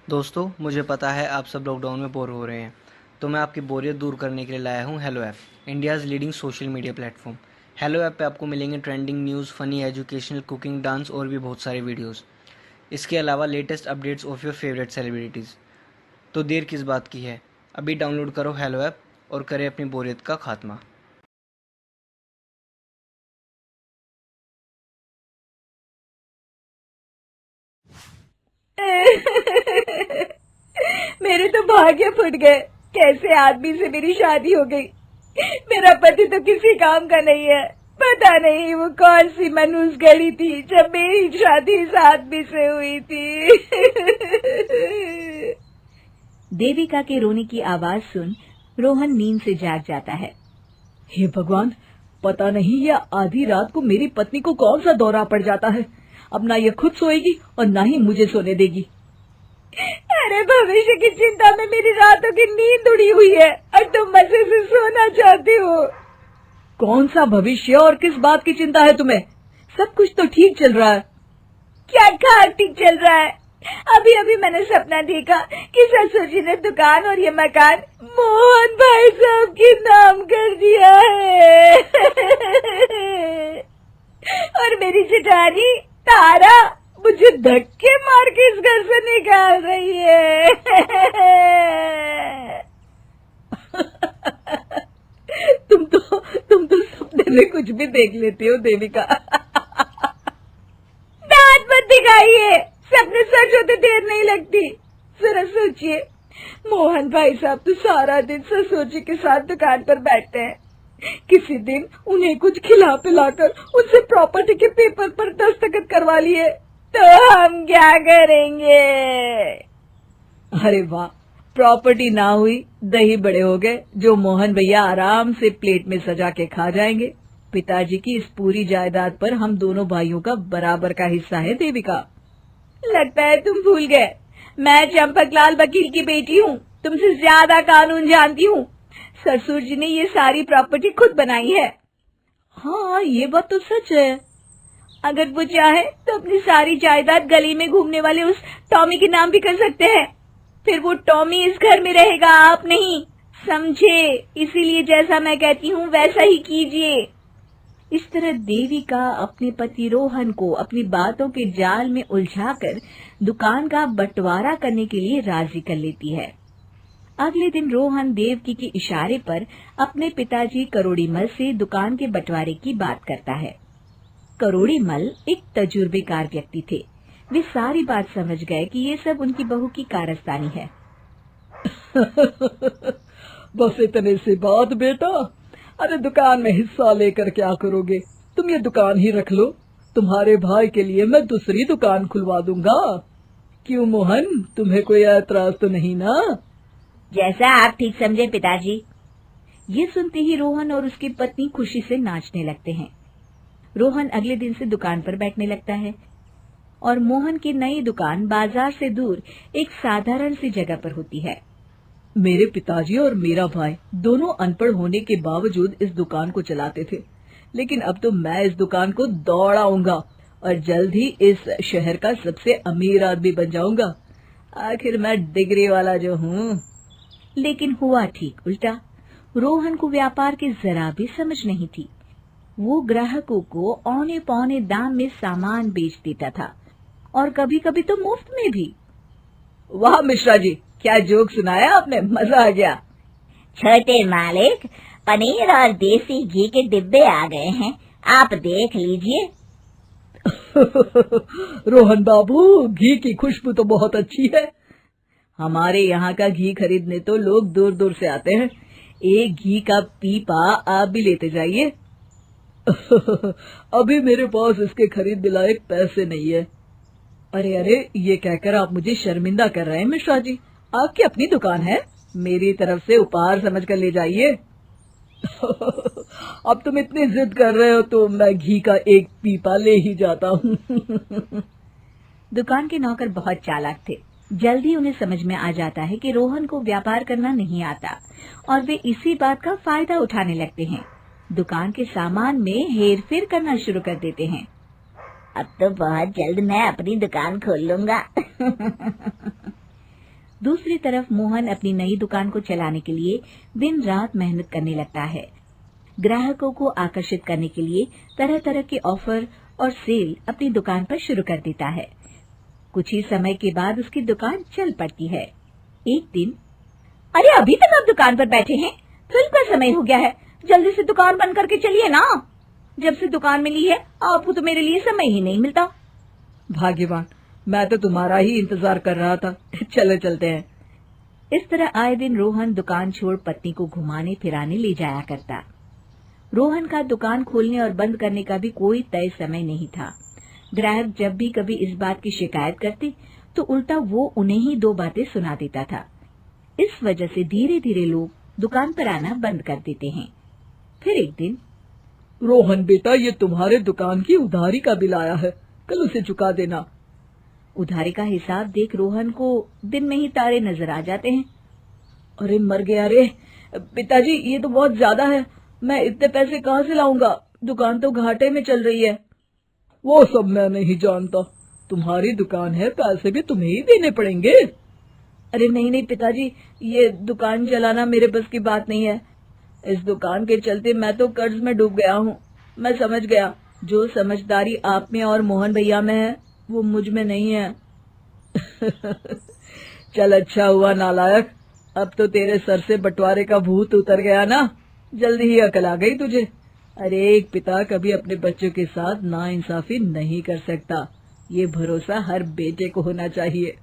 दोस्तों, मुझे पता है आप सब लॉकडाउन में बोर हो रहे हैं, तो मैं आपकी बोरियत दूर करने के लिए लाया हूँ hello app, India's leading social media platform. Hello app पे आपको मिलेंगे trending news, funny, educational, cooking, dance और भी बहुत सारे वीडियोस। इसके अलावा latest updates of your favourite celebrities. तो देर किस बात की है, अभी डाउनलोड करो हेलो ऐप और करें अपनी बोरियत का खात्मा। मेरे तो भाग्य फुट गए। कैसे आदमी से मेरी शादी हो गई। मेरा पति तो किसी काम का नहीं है। पता नहीं वो कौन सी मनूस गढ़ी थी जब मेरी शादी इस आदमी से हुई थी। देविका के रोने की आवाज सुन रोहन नींद से जाग जाता है। हे भगवान, पता नहीं ये आधी रात को मेरी पत्नी को कौन सा दौरा पड़ जाता है। अब ना ये खुद सोएगी और ना ही मुझे सोने देगी। अरे भविष्य की चिंता में मेरी रातों की नींद उड़ी हुई है और तुम मजे से सोना चाहती हो। कौन सा भविष्य और किस बात की चिंता है तुम्हें? सब कुछ तो ठीक चल रहा है। क्या कहा ठीक चल रहा है? अभी अभी मैंने सपना देखा कि ससुर जी ने दुकान और ये मकान मोहन भाई साहब के नाम कर दिया है। और मेरी जेठानी तारा मुझे धक्के मार के इस घर से निकाल रही है। तुम तो सपने में कुछ भी देख लेती हो देविका। दांत मत दिखाइए, सपने सच होते देर नहीं लगती। जरा सोचिए, मोहन भाई साहब तो सारा दिन ससुर जी के साथ दुकान पर बैठते हैं। किसी दिन उन्हें कुछ खिला पिलाकर उनसे प्रॉपर्टी के पेपर पर दस्तखत करवा लिए तो हम क्या करेंगे? अरे वाह, प्रॉपर्टी ना हुई, दही बड़े हो गए जो मोहन भैया आराम से प्लेट में सजा के खा जाएंगे। पिताजी की इस पूरी जायदाद पर हम दोनों भाइयों का बराबर का हिस्सा है देविका। लगता है तुम भूल गए, मैं चंपकलाल वकील की बेटी हूँ, तुमसे ज्यादा कानून जानती हूँ। ससुर जी ने ये सारी प्रॉपर्टी खुद बनाई है। हाँ, ये बात तो सच है। अगर वो चाहे तो अपनी सारी जायदाद गली में घूमने वाले उस टॉमी के नाम भी कर सकते हैं। फिर वो टॉमी इस घर में रहेगा, आप नहीं, समझे? इसीलिए जैसा मैं कहती हूँ वैसा ही कीजिए। इस तरह देविका अपने पति रोहन को अपनी बातों के जाल में उलझाकर दुकान का बंटवारा करने के लिए राजी कर लेती है। अगले दिन रोहन देवकी के इशारे पर अपने पिताजी करोड़ीमल से दुकान के बंटवारे की बात करता है। करोड़ीमल एक तजुर्बेकार व्यक्ति थे। वे सारी बात समझ गए कि ये सब उनकी बहू की कारस्तानी है। बस इतने से बात बेटा। अरे दुकान में हिस्सा लेकर क्या करोगे? तुम ये दुकान ही रख लो, तुम्हारे भाई के लिए मैं दूसरी दुकान खुलवा दूंगा। क्यों मोहन, तुम्हें कोई ऐतराज तो नहीं ना? जैसा आप ठीक समझे पिताजी। ये सुनते ही रोहन और उसकी पत्नी खुशी से नाचने लगते हैं। रोहन अगले दिन से दुकान पर बैठने लगता है और मोहन की नई दुकान बाजार से दूर एक साधारण सी जगह पर होती है। मेरे पिताजी और मेरा भाई दोनों अनपढ़ होने के बावजूद इस दुकान को चलाते थे, लेकिन अब तो मैं इस दुकान को दौड़ाऊंगा और जल्द ही इस शहर का सबसे अमीर आदमी बन जाऊंगा। आखिर मैं डिग्री वाला जो हूँ। लेकिन हुआ ठीक उल्टा। रोहन को व्यापार की जरा भी समझ नहीं थी। वो ग्राहकों को औने पौने दाम में सामान बेच देता था और कभी कभी तो मुफ्त में भी। वाह मिश्रा जी, क्या जोक सुनाया आपने, मजा आ गया। छोटे मालिक, पनीर और देसी घी के डिब्बे आ गए हैं, आप देख लीजिए। रोहन बाबू, घी की खुशबू तो बहुत अच्छी है। हमारे यहाँ का घी खरीदने तो लोग दूर दूर से आते हैं। एक घी का पीपा आप भी लेते जाइए। अभी मेरे पास इसके खरीदने लायक पैसे नहीं है। अरे अरे, ये कहकर आप मुझे शर्मिंदा कर रहे हैं मिश्रा जी। आपकी अपनी दुकान है, मेरी तरफ से उपहार समझ कर ले जाइए। अब तुम इतनी जिद कर रहे हो तो मैं घी का एक पीपा ले ही जाता हूँ। दुकान के नौकर बहुत चालाक थे। जल्दी उन्हें समझ में आ जाता है कि रोहन को व्यापार करना नहीं आता और वे इसी बात का फायदा उठाने लगते हैं। दुकान के सामान में हेर फेर करना शुरू कर देते हैं। अब तो बहुत जल्द मैं अपनी दुकान खोल लूंगा। दूसरी तरफ मोहन अपनी नई दुकान को चलाने के लिए दिन रात मेहनत करने लगता है। ग्राहकों को आकर्षित करने के लिए तरह तरह के ऑफर और सेल अपनी दुकान पर शुरू कर देता है। कुछ ही समय के बाद उसकी दुकान चल पड़ती है। एक दिन, अरे अभी तक आप दुकान पर बैठे हैं? फिल्म का समय हो गया है, जल्दी से दुकान बंद करके चलिए ना। जब से दुकान मिली है आपको तो मेरे लिए समय ही नहीं मिलता। भाग्यवान, मैं तो तुम्हारा ही इंतजार कर रहा था। चलो चलते हैं। इस तरह आए दिन रोहन दुकान छोड़ पत्नी को घुमाने फिराने ले जाया करता। रोहन का दुकान खोलने और बंद करने का भी कोई तय समय नहीं था। ग्राहक जब भी कभी इस बात की शिकायत करते तो उल्टा वो उन्हें ही दो बातें सुना देता था। इस वजह से धीरे धीरे लोग दुकान पर आना बंद कर देते हैं। फिर एक दिन, रोहन बेटा, ये तुम्हारे दुकान की उधारी का बिल आया है, कल उसे चुका देना। उधारी का हिसाब देख रोहन को दिन में ही तारे नजर आ जाते हैं। अरे मर गया रे पिताजी, ये तो बहुत ज्यादा है। मैं इतने पैसे कहाँ से लाऊंगा? दुकान तो घाटे में चल रही है। वो सब मैं नहीं जानता, तुम्हारी दुकान है, पैसे भी तुम्हें ही देने पड़ेंगे। अरे नहीं नहीं पिताजी, ये दुकान चलाना मेरे बस की बात नहीं है। इस दुकान के चलते मैं तो कर्ज में डूब गया हूँ। मैं समझ गया, जो समझदारी आप में और मोहन भैया में है वो मुझ में नहीं है। चल अच्छा हुआ नालायक, अब तो तेरे सर से बंटवारे का भूत उतर गया ना, जल्दी ही अकल आ गई तुझे। अरे एक पिता कभी अपने बच्चों के साथ नाइंसाफी नहीं कर सकता, ये भरोसा हर बेटे को होना चाहिए।